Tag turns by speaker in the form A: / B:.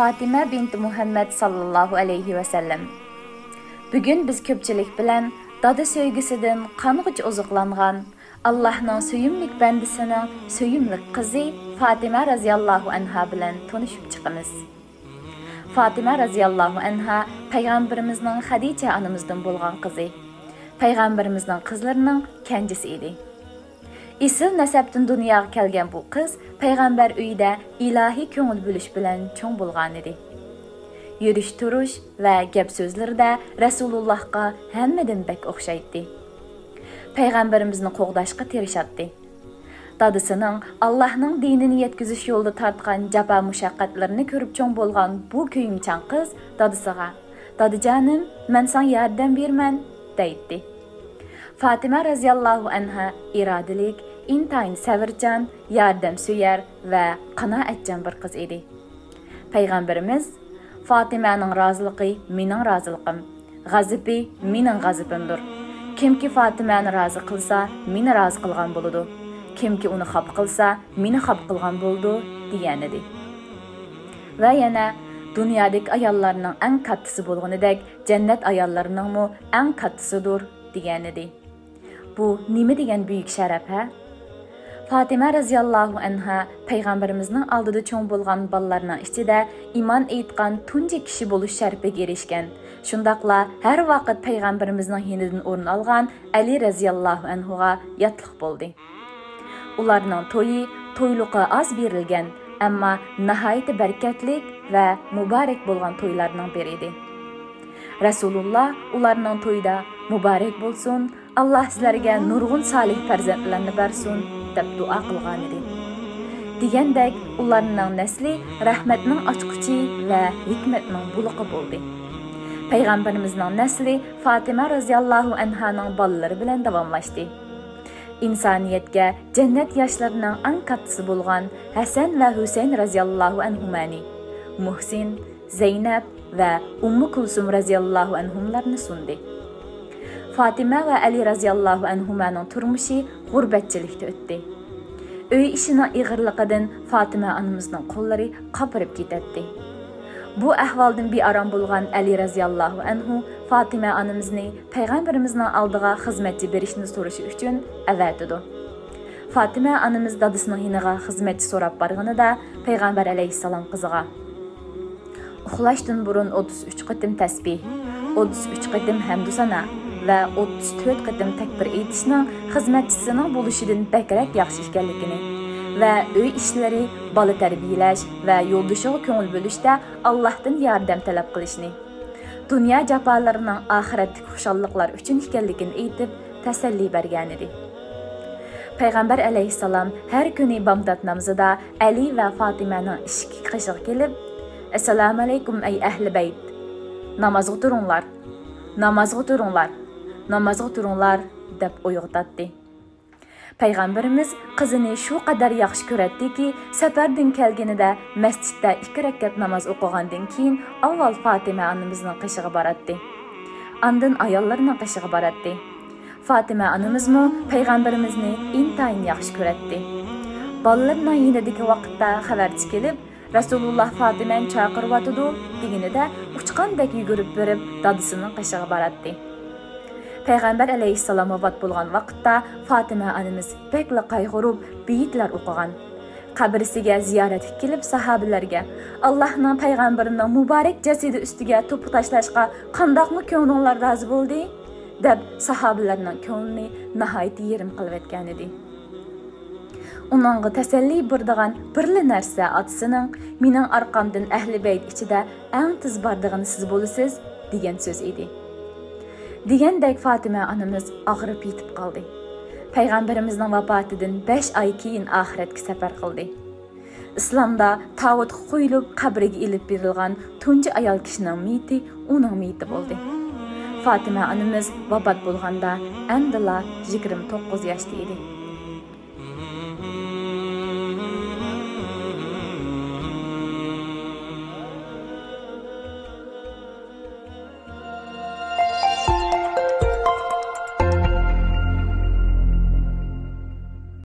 A: Fatima binti Muhammed sallallahu aleyhi ve sellem. Bugün biz köpçilik bilen dada söygüsüdün kanğıç ozuqlanğan Allah'ның söyümlük bendisinin söyümlük kızı Fatima raziyallahu anha bilen tanışıp çıkımız. Fatima raziyallahu anha Peygamberimizning Hadice anamızdan bolğan kızı. Peygamberimizning kızlarının kencisi idi. İsil neseptin dünyaya kelgen bu kız Peygamber uyida ilahi köngül bölüş bilen çoğ bolğan idi. Yürüş turuş ve gep sözlerde Resulullah'a hemmeden bek oxşaydı. Peygamberimizni qoğdaşqa tirişatdı. Dadısının Allah'ның dinini yetkizиш yolda tartqan japa muşaqqatlarını körüp çoğ bolğan bu köyümçan kız dadısıga "Dadıcanım, men sana yardım bermen" deydi. Fatima raziyallahu anha iradilik, intayin sevircan, yardım süyer ve qanaatcan bir kız idi. Peygamberimiz Fatima'nın razılıqı mening razılıqım, g'azibi mening g'azibimdir. Kimki Fatima'ni razı qilsa, meni razı qilgan boludu. Kimki uni xaf qilsa, meni xaf qilgan boldu degan edi. Va yana dunyodagi ayollarning eng kattasi bo'lganidek, jannat ayollarining mu eng kattasidir degan edi. Bu nima degan buyuk sharaf ha? Fatima raziyallahu anha Peygamberimizning oldida cho'ng bo'lgan bolalarning ichida iymon aytgan tunji kishi bo'lish sharafiga erishgan. Shundaqla har vaqt Peygamberimizning yenidan o'rin olgan Ali raziyallahu anhuga yotliq bo'ldi. Ularning to'yi to'yluqqa oz berilgan, ammo nihoyat barakatlik va muborak bo'lgan to'ylarning biri edi. Rasululloh ularning to'yida muborak bo'lsin, Alloh sizlarga nurg'un solih farzandlarni bersin deb duo qilgan edi. Degandek, ularning nasli rahmatning ochqichi va hikmatning buluqi bo'ldi. Peygamberimizning nasli Fatima raziyallahu anhaning bolalari bilan davomlashdi. İnsaniyetga jannat yoshlarining eng kattasi bo'lgan Hasan va Husayn raziyallahu anhumani, Muhsin, Zeynep ve Ummu Kulsum raziyallahu anhumlarni sundi. Fatima ve Ali raziyallahu anhumanın turmuşi g'urbatchilikda o'tdi. Uy ishining ig'irligidan Fatima anamizning qo'llari qapirib ketdi. Bu ahvoldan bearam bo'lgan Ali raziyallahu anhu Fatima anamizni Peygamberimizning oldiga xizmatchi berishni so'rashi uchun avatidi. Fatima anamiz dadisining yiniga xizmatchi so'rab borganida Peygamber alayhissalom qiziga uxlashdan burun 33 qitim tasbih, 33 qitim hamdu sana ve 34 qitim takbir aytishning xizmatchisining bo'lishidan bakrak yaxshi ekanligini ve uy ishlari, bola tarbiyalash ve yo'ldoshiga ko'ngil bo'lishda Allohdan yordam talab qilishni, dunyo jafolarining oxiratdagi xushalliqlar uchun ekanligini aytib tasalli bergan edi. Peygamber alayhissalom har kuni bomdod namozida Ali ve Fatimaning ishki qishiga kelib "Assalomu alaykum ey ahli bayt. Namazga turinglar. Namazga turinglar. Namazga turinglar" deb uyg'otdi. Peygamberimiz qizini shu qadar yaxshi ko'radiki, safardan kelganida masjidda 2 rakat namoz o'qigandan keyin avval Fatima onamizning qishiga boradi. Ondan ayollarning qishiga boradi. Fatima onamizmi Peygamberimizni intayin yaxshi ko'radi. Bolalarning yinidagi vaqtda xabarchi kelib, Rasululloh Fatimani chaqiryotdi deganida uchqandek yugurib berib dadisining qishiga boradi. Peygamber aleyhisselam vafot bo'lgan vaqtda Fatima anamiz bekla qayg'urib beyitlar o'qigan. Qabrisiga ziyoratga kelib sahobalarga Allohning payg'ambarining muborak jasadi ustiga to'p tashlashga qandoqmi ko'ngillar rozi bo'ldi deb sahobalarning ko'nglini nihoyat yerim qilib etgan edi. Uningga tasalli berdigan birli narsa otasining mening orqamdan ahli bayt ichida eng tiz bordig'ini siz bo'lasiz degan so'z edi. Degandek Fatima anamiz og'rib yetib qoldi. Peygamberimizning vafotidan 5 oy keyin oxiratga safar qildi. Islomda tavut qo'yilib qabriga ilib berilgan tunji ayol kishining miti uning miti bo'ldi. Fatima anamiz vafot bo'lganda andila 29 yoshda edi.